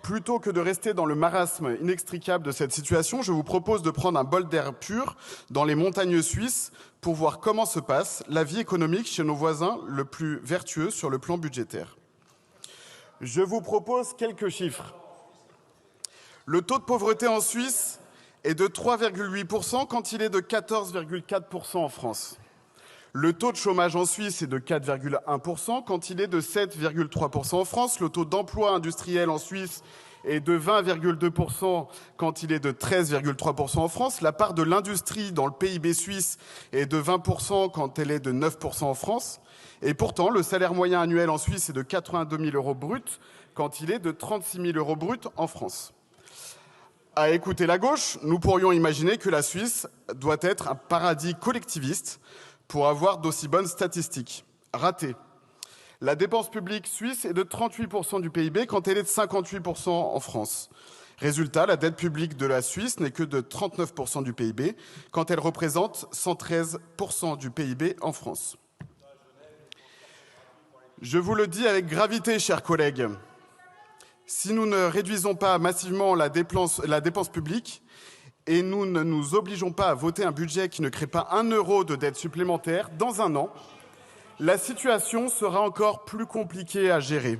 Plutôt que de rester dans le marasme inextricable de cette situation, je vous propose de prendre un bol d'air pur dans les montagnes suisses pour voir comment se passe la vie économique chez nos voisins le plus vertueux sur le plan budgétaire. Je vous propose quelques chiffres. Le taux de pauvreté en Suisse est de 3,8% quand il est de 14,4% en France. Le taux de chômage en Suisse est de 4,1% quand il est de 7,3% en France. Le taux d'emploi industriel en Suisse est de 20,2% quand il est de 13,3% en France. La part de l'industrie dans le PIB suisse est de 20% quand elle est de 9% en France. Et pourtant, le salaire moyen annuel en Suisse est de 82 000 euros bruts quand il est de 36 000 euros bruts en France. À écouter la gauche, nous pourrions imaginer que la Suisse doit être un paradis collectiviste pour avoir d'aussi bonnes statistiques. Raté. La dépense publique suisse est de 38% du PIB quand elle est de 58% en France. Résultat, la dette publique de la Suisse n'est que de 39% du PIB quand elle représente 113% du PIB en France. Je vous le dis avec gravité, chers collègues, si nous ne réduisons pas massivement la dépense publique, et nous ne nous obligeons pas à voter un budget qui ne crée pas 1 euro de dette supplémentaire, dans un an, la situation sera encore plus compliquée à gérer.